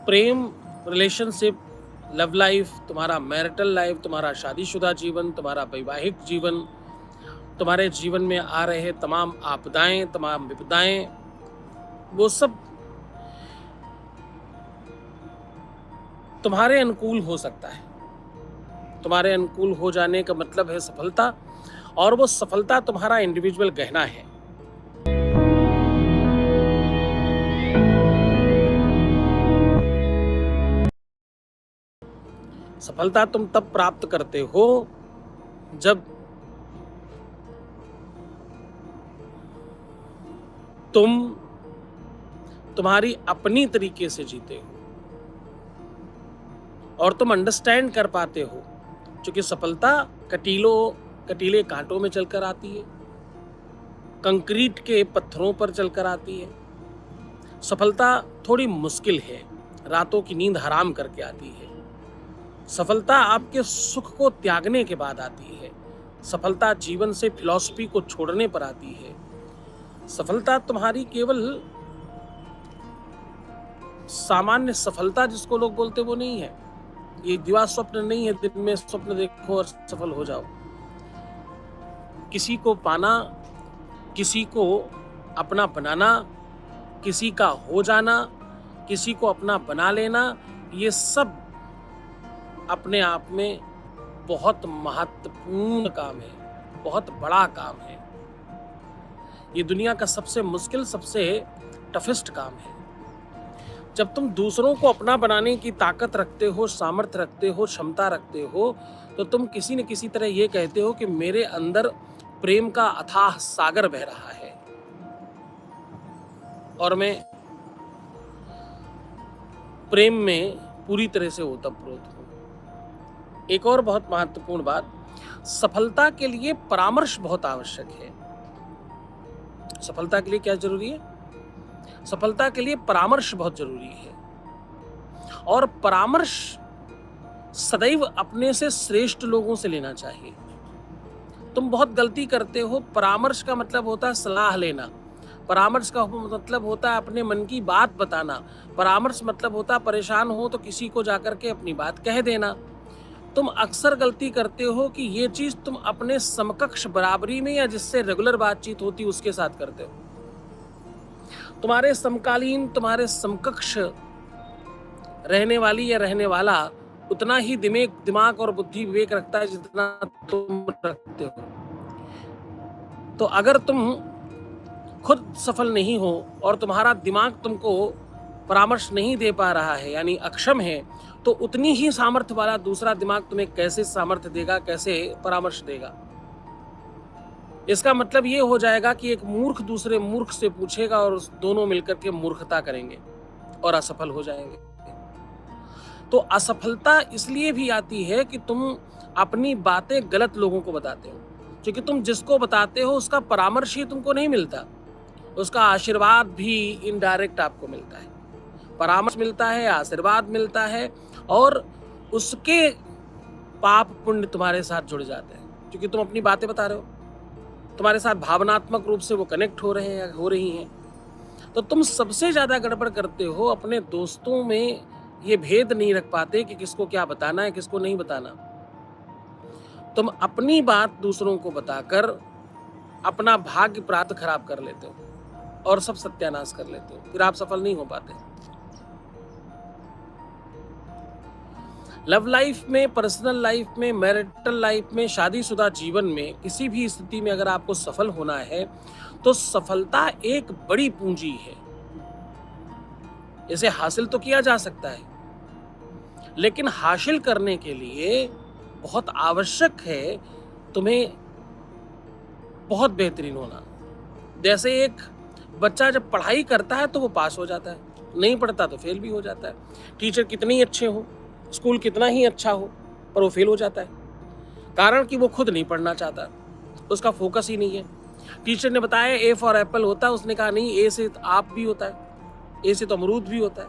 प्रेम, relationship, love life, तुम्हारा marital life, तुम्हारा शादीशुदा जीवन, तुम्हारा वैवाहिक जीवन, तुम्हारे जीवन में आ रहे तमाम आपदाएं, तमाम विपदाएं, वो सब तुम्हारे अनुकूल हो सकता है। तुम्हारे अनुकूल हो जाने का मतलब है सफलता, और वो सफलता तुम्हारा इंडिविजुअल गहना है। सफलता तुम तब प्राप्त करते हो जब तुम तुम्हारी अपनी तरीके से जीते हो और तुम अंडरस्टैंड कर पाते हो, क्योंकि सफलता कटीले कांटों में चलकर आती है, कंक्रीट के पत्थरों पर चलकर आती है। सफलता थोड़ी मुश्किल है, रातों की नींद हराम करके आती है। सफलता आपके सुख को त्यागने के बाद आती है। सफलता जीवन से फिलॉसफी को छोड़ने पर आती है। सफलता तुम्हारी केवल सामान्य सफलता जिसको लोग बोलते वो नहीं है। ये दिवा स्वप्न नहीं है, दिन में स्वप्न देखो और सफल हो जाओ। किसी को पाना, किसी को अपना बनाना, किसी का हो जाना, किसी को अपना बना लेना, ये सब अपने आप में बहुत महत्वपूर्ण काम है, बहुत बड़ा काम है। ये दुनिया का सबसे मुश्किल, सबसे टफेस्ट काम है। जब तुम दूसरों को अपना बनाने की ताकत रखते हो, सामर्थ्य रखते हो, क्षमता रखते हो, तो तुम किसी न किसी तरह ये कहते हो कि मेरे अंदर प्रेम का अथाह सागर बह रहा है और मैं प्रेम में पूरी तरह से ओतप्रोत हूं। एक और बहुत महत्वपूर्ण बात, सफलता के लिए परामर्श बहुत आवश्यक है। सफलता के लिए क्या जरूरी है? सफलता के लिए परामर्श बहुत जरूरी है, और परामर्श सदैव अपने से श्रेष्ठ लोगों से लेना चाहिए। तुम बहुत गलती करते हो। परामर्श का मतलब होता है सलाह लेना, परामर्श का मतलब होता है अपने मन की बात बताना, परामर्श मतलब होता है परेशान हो तो किसी को जाकर के अपनी बात कह देना। तुम अक्सर गलती करते हो कि ये चीज तुम अपने समकक्ष बराबरी में या जिससे रेगुलर बातचीत होती उसके साथ करते हो। तुम्हारे समकालीन, तुम्हारे समकक्ष रहने वाली या रहने वाला उतना ही दिमाग और बुद्धि विवेक रखता है जितना तुम रखते हो। तो अगर तुम खुद सफल नहीं हो और तुम्हारा दिमाग तुमको परामर्श नहीं दे पा रहा है, यानी अक्षम है, तो उतनी ही सामर्थ्य वाला दूसरा दिमाग तुम्हें कैसे सामर्थ्य देगा, कैसे परामर्श देगा? इसका मतलब ये हो जाएगा कि एक मूर्ख दूसरे मूर्ख से पूछेगा और दोनों मिलकर के मूर्खता करेंगे और असफल हो जाएंगे। तो असफलता इसलिए भी आती है कि तुम अपनी बातें गलत लोगों को बताते हो, क्योंकि तुम जिसको बताते हो उसका परामर्श ही तुमको नहीं मिलता, उसका आशीर्वाद भी इनडायरेक्ट आपको मिलता है। परामर्श मिलता है, आशीर्वाद मिलता है, और उसके पाप पुण्य तुम्हारे साथ जुड़ जाते हैं, क्योंकि तुम अपनी बातें बता रहे हो, तुम्हारे साथ भावनात्मक रूप से वो कनेक्ट हो रहे हैं या हो रही हैं। तो तुम सबसे ज्यादा गड़बड़ करते हो अपने दोस्तों में। ये भेद नहीं रख पाते कि किसको क्या बताना है, किसको नहीं बताना। तुम अपनी बात दूसरों को बताकर अपना भाग्य प्राप्त खराब कर लेते हो और सब सत्यानाश कर लेते हो, फिर आप सफल नहीं हो पाते। लव लाइफ में, पर्सनल लाइफ में, मैरिटल लाइफ में, शादीशुदा जीवन में, किसी भी स्थिति में अगर आपको सफल होना है तो सफलता एक बड़ी पूंजी है। इसे हासिल तो किया जा सकता है, लेकिन हासिल करने के लिए बहुत आवश्यक है तुम्हें बहुत बेहतरीन होना। जैसे एक बच्चा जब पढ़ाई करता है तो वो पास हो जाता है, नहीं पढ़ता तो फेल भी हो जाता है। टीचर कितने ही अच्छे हो, स्कूल कितना ही अच्छा हो, पर वो फेल हो जाता है, कारण कि वो खुद नहीं पढ़ना चाहता, उसका फोकस ही नहीं है। टीचर ने बताया ए फॉर एप्पल होता है, उसने कहा नहीं, ए से आप भी होता है, ए से तो अमरूद भी होता है,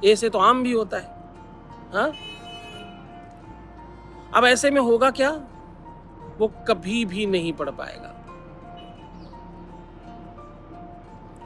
ए से तो आम भी होता है। हाँ, अब ऐसे में होगा क्या? वो कभी भी नहीं पढ़ पाएगा,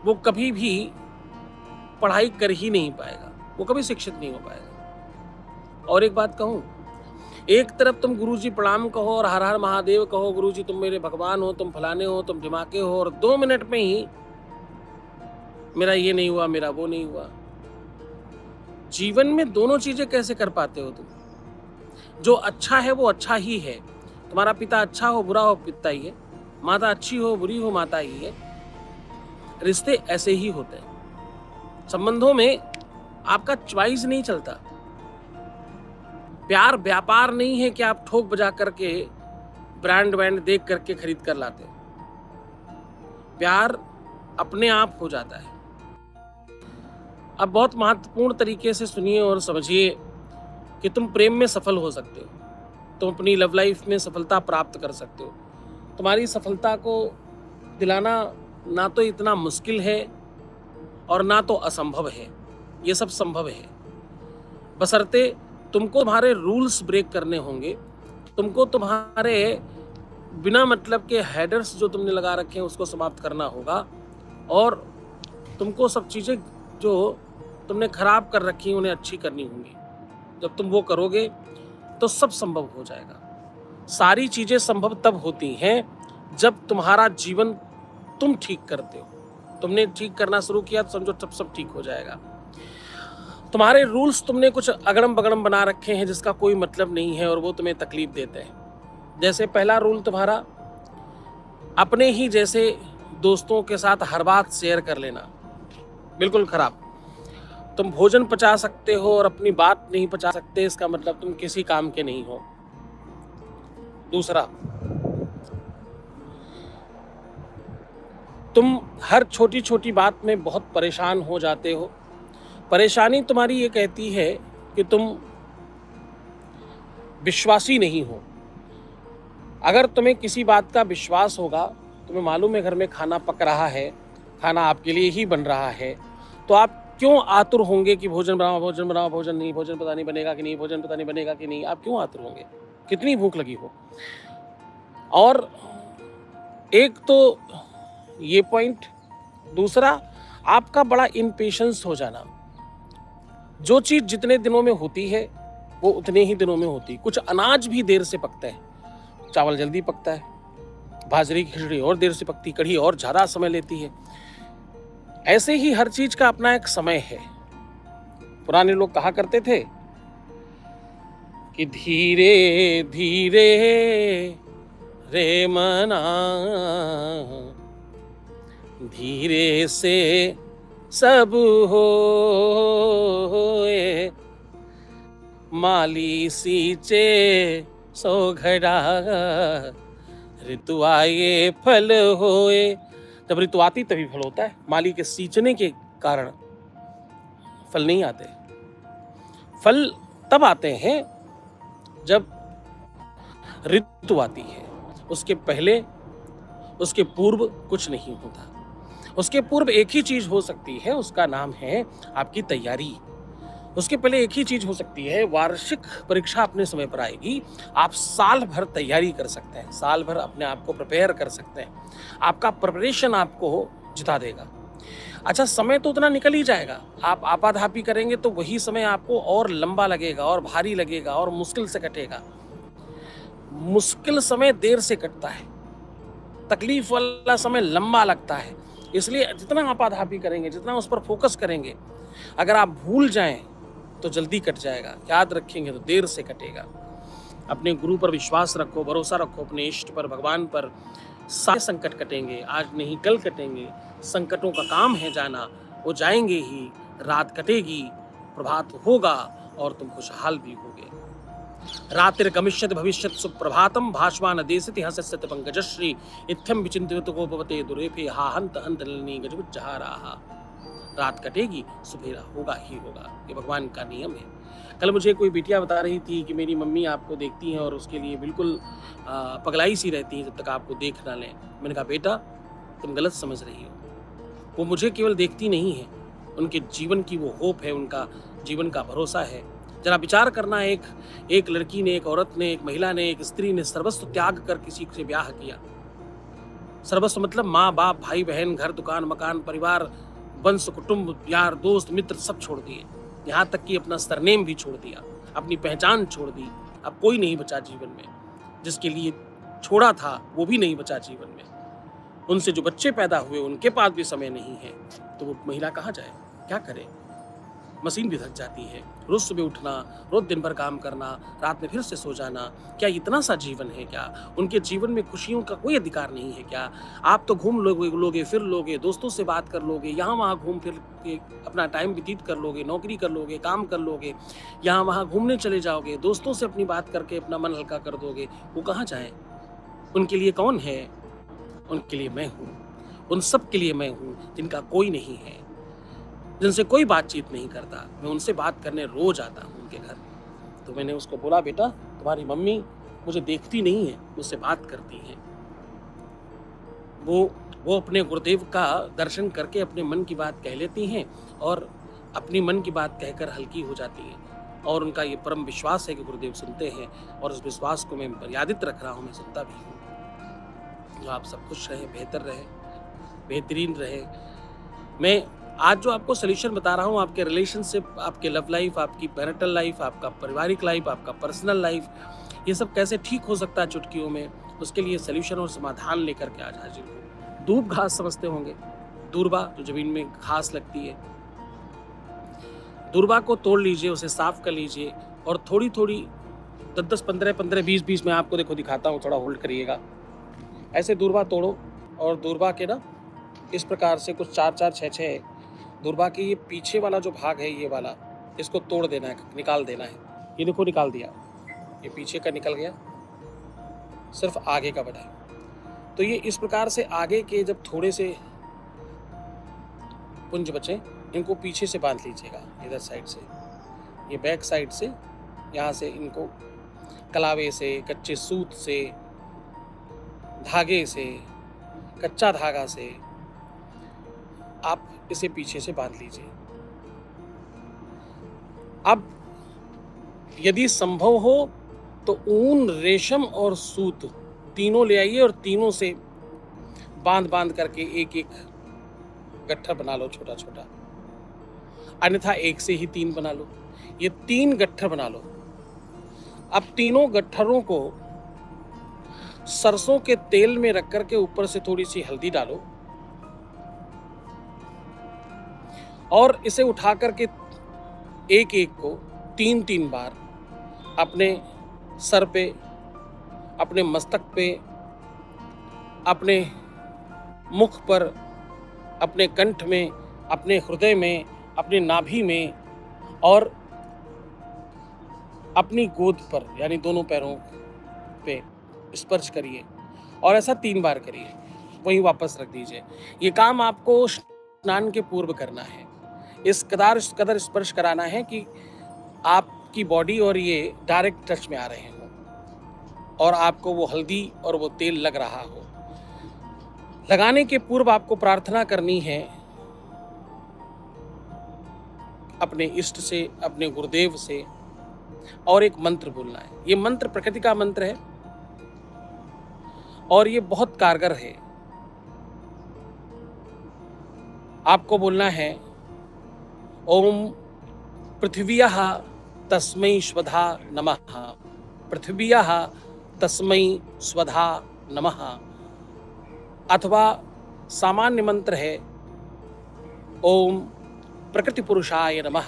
वो कभी भी पढ़ाई कर ही नहीं पाएगा। वो कभी शिक्षित नहीं हो पाएगा। और एक बात कहूँ, एक तरफ तुम गुरुजी प्रणाम कहो और हर हर महादेव कहो, गुरुजी तुम मेरे भगवान हो, तुम फलाने हो, तुम ढिमाके हो, और 2 मिनट में ही मेरा ये नहीं हुआ, मेरा वो नहीं हुआ। जीवन में दोनों चीजें कैसे कर पाते हो तुम? जो अच्छा है वो अच्छा ही है। तुम्हारा पिता अच्छा हो बुरा हो पिता ही है, माता अच्छी हो बुरी हो माता ही है। रिश्ते ऐसे ही होते हैं। संबंधों में आपका चॉइस नहीं चलता। प्यार व्यापार नहीं है कि आप ठोक बजा करके ब्रांड ब्रांड देख करके खरीद कर लाते हो। प्यार अपने आप हो जाता है। अब बहुत महत्वपूर्ण तरीके से सुनिए और समझिए कि तुम प्रेम में सफल हो सकते हो, तुम अपनी लव लाइफ में सफलता प्राप्त कर सकते हो। तुम्हारी सफलता को दिलाना ना तो इतना मुश्किल है और ना तो असंभव है, ये सब संभव है। बशर्ते तुमको तुम्हारे रूल्स ब्रेक करने होंगे, तुमको तुम्हारे बिना मतलब के हेडर्स जो तुमने लगा रखे हैं उसको समाप्त करना होगा, और तुमको सब चीज़ें जो तुमने खराब कर रखी हैं उन्हें अच्छी करनी होंगी। जब तुम वो करोगे तो सब संभव हो जाएगा। सारी चीज़ें संभव तब होती हैं जब तुम्हारा जीवन तुम ठीक करते हो। तुमने ठीक करना शुरू किया तो समझो तब सब ठीक हो जाएगा। तुम्हारे रूल्स तुमने कुछ अगड़म बगड़म बना रखे हैं जिसका कोई मतलब नहीं है और वो तुम्हें तकलीफ देते हैं। जैसे पहला रूल तुम्हारा, अपने ही जैसे दोस्तों के साथ हर बात शेयर कर लेना, बिल्कुल खराब। तुम भोजन पचा सकते हो और अपनी बात नहीं पचा सकते, इसका मतलब तुम किसी काम के नहीं हो। दूसरा, तुम हर छोटी छोटी बात में बहुत परेशान हो जाते हो। परेशानी तुम्हारी ये कहती है कि तुम विश्वासी नहीं हो। अगर तुम्हें किसी बात का विश्वास होगा, तुम्हें मालूम है घर में खाना पक रहा है, खाना आपके लिए ही बन रहा है, तो आप क्यों आतुर होंगे कि भोजन बनाओ, भोजन बनाओ, भोजन नहीं, भोजन पता नहीं बनेगा कि नहीं, भोजन पता नहीं बनेगा कि नहीं। आप क्यों आतुर होंगे? कितनी भूख लगी हो। और एक तो ये पॉइंट, दूसरा आपका बड़ा इम्पेशेंस हो जाना। जो चीज़ जितने दिनों में होती है वो उतने ही दिनों में होती। कुछ अनाज भी देर से पकता है, चावल जल्दी पकता है, बाजरे की खिचड़ी और देर से पकती, कढ़ी और ज़्यादा समय लेती है। ऐसे ही हर चीज का अपना एक समय है। पुराने लोग कहा करते थे कि धीरे धीरे रे मना, धीरे से सब होए, माली सींचे सो घड़ा, ऋतु आए फल होए। जब ऋतु आती तभी फल होता है। माली के सींचने के कारण फल नहीं आते। फल तब आते हैं जब ऋतु आती है। उसके पहले, उसके पूर्व कुछ नहीं होता। उसके पूर्व एक ही चीज हो सकती है, उसका नाम है आपकी तैयारी। उसके पहले एक ही चीज हो सकती है, वार्षिक परीक्षा अपने समय पर आएगी। आप साल भर तैयारी कर सकते हैं, साल भर अपने आप को प्रिपेयर कर सकते हैं। आपका प्रिपरेशन आपको जिता देगा। अच्छा, समय तो उतना निकल ही जाएगा। आप आपाधापी करेंगे तो वही समय आपको और लंबा लगेगा और भारी लगेगा और मुश्किल से कटेगा। मुश्किल समय देर से कटता है, तकलीफ वाला समय लंबा लगता है। इसलिए जितना आपाधापी करेंगे, जितना उस पर फोकस करेंगे, अगर आप भूल जाएं तो जल्दी कट जाएगा, याद रखेंगे तो देर से कटेगा। अपने गुरु पर विश्वास रखो, भरोसा रखो, अपने इष्ट पर, भगवान पर। सारे संकट कटेंगे, आज नहीं कल कटेंगे। संकटों का काम है जाना, वो जाएंगे ही। रात कटेगी, प्रभात होगा और तुम खुशहाल भी होगे। रात्रिर्गमिष्यति भविष्यति सुप्रभातम, भास्वान देशति हसस्यति पंकजश्री, इत्थम विचिन्तितो गोपवते दुरेफे, हा हंत हंत नलिनी गजमुज्जहाराः। रात कटेगी, सुबह होगा ही होगा, ये भगवान का नियम है। कल मुझे कोई बिटिया बता रही थी कि मेरी मम्मी आपको देखती हैं और उसके लिए बिल्कुल पगलाई सी रहती हैं जब तक आपको देख ना लें। मैंने कहा, बेटा तुम गलत समझ रही हो। वो मुझे केवल देखती नहीं है, उनके जीवन की वो होप है, उनका जीवन का भरोसा है। जरा विचार करना, एक लड़की ने, एक औरत ने, एक महिला ने, एक स्त्री ने सर्वस्व त्याग कर किसी से ब्याह किया। सर्वस्व मतलब माँ बाप, भाई बहन, घर दुकान मकान, परिवार, वंश कुटुंब, यार दोस्त मित्र सब छोड़ दिए। यहाँ तक कि अपना सरनेम भी छोड़ दिया, अपनी पहचान छोड़ दी। अब कोई नहीं बचा जीवन में, जिसके लिए छोड़ा था वो भी नहीं बचा जीवन में। उनसे जो बच्चे पैदा हुए उनके पास भी समय नहीं है, तो वो महिला कहाँ जाए, क्या करे? मशीन भी थक जाती है, रोज सुबह उठना, रोज दिन भर काम करना, रात में फिर से सो जाना, क्या इतना सा जीवन है क्या? उनके जीवन में खुशियों का कोई अधिकार नहीं है क्या? आप तो घूम लोगे फिर लोगे, दोस्तों से बात कर लोगे, यहाँ वहाँ घूम फिर के अपना टाइम व्यतीत कर लोगे, नौकरी कर लोगे, काम कर लोगे, यहाँ वहाँ घूमने चले जाओगे, दोस्तों से अपनी बात करके अपना मन हल्का कर दोगे। वो कहाँ जाए? उनके लिए कौन है? उनके लिए मैं हूँ, उन सब के लिए मैं हूँ जिनका कोई नहीं है, जिनसे कोई बातचीत नहीं करता। मैं उनसे बात करने रोज आता हूँ उनके घर। तो मैंने उसको बोला, बेटा तुम्हारी मम्मी मुझे देखती नहीं है, मुझसे बात करती हैं। वो अपने गुरुदेव का दर्शन करके अपने मन की बात कह लेती हैं और अपनी मन की बात कहकर हल्की हो जाती हैं। और उनका ये परम विश्वास है कि गुरुदेव सुनते हैं और उस विश्वास को मैं मर्यादित रख रहा हूँ, मैं सुनता भी हूँ। तो आप सब खुश रहें, बेहतर रहें, बेहतरीन रहें। मैं आज जो आपको सोल्यूशन बता रहा हूँ, आपके रिलेशनशिप, आपके लव लाइफ, आपकी मैरिटल लाइफ, आपका पारिवारिक लाइफ, आपका पर्सनल लाइफ, ये सब कैसे ठीक हो सकता है चुटकियों में, उसके लिए सोल्यूशन और समाधान लेकर के आज हाजिर हूँ। दूब घास समझते होंगे, दूर्बा जो जमीन में घास लगती है, दूर्बा को तोड़ लीजिए, उसे साफ कर लीजिए और थोड़ी थोड़ी 10-10, 15-15, 20-20 में आपको देखो दिखाता हूँ, थोड़ा होल्ड करिएगा। ऐसे दूर्बा तोड़ो और दूर्बा के ना इस प्रकार से कुछ 4-4, 6-6 दूर्बा के ये पीछे वाला जो भाग है, ये वाला, इसको तोड़ देना है, निकाल देना है। ये देखो निकाल दिया, ये पीछे का निकल गया, सिर्फ आगे का बचा। तो ये इस प्रकार से आगे के जब थोड़े से पुंज बचे, इनको पीछे से बांध लीजिएगा, इधर साइड से, ये बैक साइड से, यहाँ से इनको कलावे से, कच्चे सूत से, धागे से, कच्चा धागा से आप इसे पीछे से बांध लीजिए। अब यदि संभव हो तो ऊन, रेशम और सूत तीनों ले आइए और तीनों से बांध करके एक एक गट्ठर बना लो, छोटा छोटा। अन्यथा एक से ही 3 बना लो। ये 3 गट्ठर बना लो। अब तीनों गट्ठरों को सरसों के तेल में रख करके ऊपर से थोड़ी सी हल्दी डालो और इसे उठा करके एक एक को 3-3 बार अपने सर पे, अपने मस्तक पे, अपने मुख पर, अपने कंठ में, अपने हृदय में, अपने नाभि में और अपनी गोद पर, यानी दोनों पैरों पे स्पर्श करिए और ऐसा 3 बार करिए, वहीं वापस रख दीजिए। ये काम आपको स्नान के पूर्व करना है। इस कदर स्पर्श कराना है कि आपकी बॉडी और ये डायरेक्ट टच में आ रहे हों और आपको वो हल्दी और वो तेल लग रहा हो। लगाने के पूर्व आपको प्रार्थना करनी है अपने इष्ट से, अपने गुरुदेव से, और एक मंत्र बोलना है। ये मंत्र प्रकृति का मंत्र है और ये बहुत कारगर है। आपको बोलना है, ओम पृथिव्याः तस्मै स्वधा नमः, पृथिव्याः तस्मै स्वधा नमः। अथवा सामान्य मंत्र है, ओम प्रकृति पुरुषाय नमः।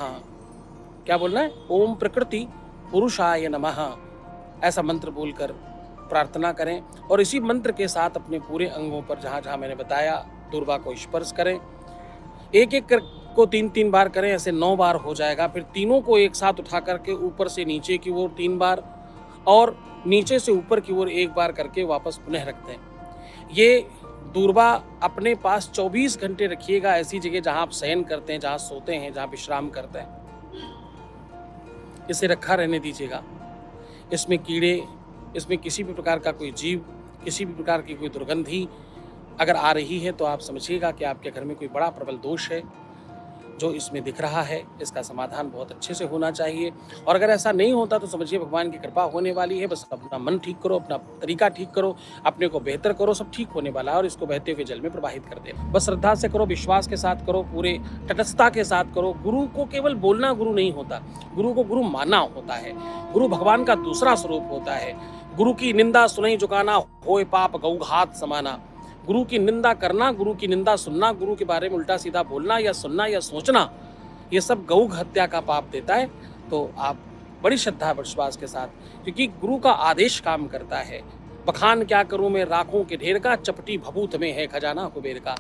क्या बोलना है? ओम प्रकृति पुरुषाय नमः। ऐसा मंत्र बोलकर प्रार्थना करें और इसी मंत्र के साथ अपने पूरे अंगों पर जहाँ जहाँ मैंने बताया दूर्वा को स्पर्श करें। एक एक को 3-3 बार करें, ऐसे 9 बार हो जाएगा। फिर तीनों को एक साथ उठा करके ऊपर से नीचे की ओर 3 बार और नीचे से ऊपर की ओर 1 बार करके वापस पुनः रखते हैं। ये दूर्वा अपने पास 24 घंटे रखिएगा, ऐसी जगह जहाँ आप शयन करते हैं, जहाँ सोते हैं, जहाँ विश्राम करते हैं, इसे रखा रहने दीजिएगा। इसमें कीड़े, इसमें किसी भी प्रकार का कोई जीव, किसी भी प्रकार की कोई दुर्गंधी अगर आ रही है तो आप समझिएगा कि आपके घर में कोई बड़ा प्रबल दोष है। जो इसमें दिख रहा है, इसका समाधान बहुत अच्छे से होना चाहिए। और अगर ऐसा नहीं होता तो समझिए भगवान की कृपा होने वाली है। बस अपना मन ठीक करो, अपना तरीका ठीक करो, अपने को बेहतर करो, सब ठीक होने वाला है और इसको बहते हुए जल में प्रवाहित कर देना। बस श्रद्धा से करो, विश्वास के साथ करो, पूरे तटस्थता के साथ करो। गुरु को केवल बोलना गुरु नहीं होता, गुरु को गुरु मानना होता है। गुरु भगवान का दूसरा स्वरूप होता है। गुरु की निंदा सुनई झुकाना, होए पाप गऊ घात समाना। गुरु की निंदा करना, गुरु की निंदा सुनना, गुरु के बारे में उल्टा सीधा बोलना या सुनना या सोचना, ये सब गऊ हत्या का पाप देता है। तो आप बड़ी श्रद्धा विश्वास के साथ, क्योंकि गुरु का आदेश काम करता है। बखान क्या करूं मैं राखों के ढेर का, चपटी भभूत में है खजाना कुबेर का।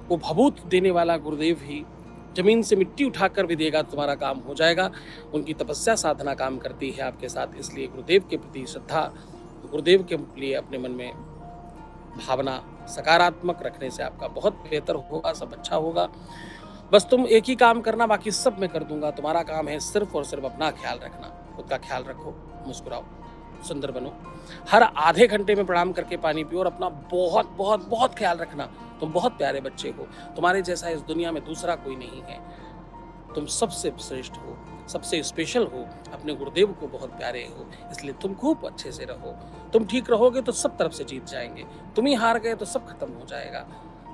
वो भभूत देने वाला गुरुदेव ही जमीन से मिट्टी उठाकर भी देगा, तुम्हारा काम हो जाएगा। उनकी तपस्या साधना काम करती है आपके साथ। इसलिए गुरुदेव के प्रति श्रद्धा, गुरुदेव के लिए अपने मन में भावना सकारात्मक रखने से आपका बहुत बेहतर होगा, सब अच्छा होगा। बस तुम एक ही काम करना, बाकी सब मैं कर दूंगा। तुम्हारा काम है सिर्फ और सिर्फ अपना ख्याल रखना। खुद का ख्याल रखो, मुस्कुराओ, सुंदर बनो। हर आधे घंटे में प्रणाम करके पानी पियो और अपना बहुत बहुत बहुत ख्याल रखना। तुम बहुत प्यारे बच्चे हो, तुम्हारे जैसा इस दुनिया में दूसरा कोई नहीं है। तुम सबसे श्रेष्ठ हो, सबसे स्पेशल हो, अपने गुरुदेव को बहुत प्यारे हो। इसलिए तुम खूब अच्छे से रहो। तुम ठीक रहोगे तो सब तरफ से जीत जाएंगे। तुम ही हार गए तो सब खत्म हो जाएगा।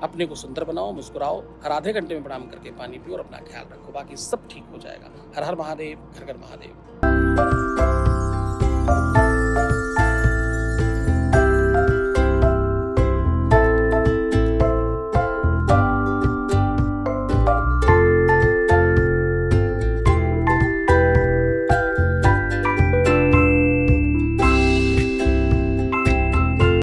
अपने को सुंदर बनाओ, मुस्कुराओ, हर आधे घंटे में प्रणाम करके पानी पियो और अपना ख्याल रखो, बाकी सब ठीक हो जाएगा। हर हर महादेव, घर घर महादेव।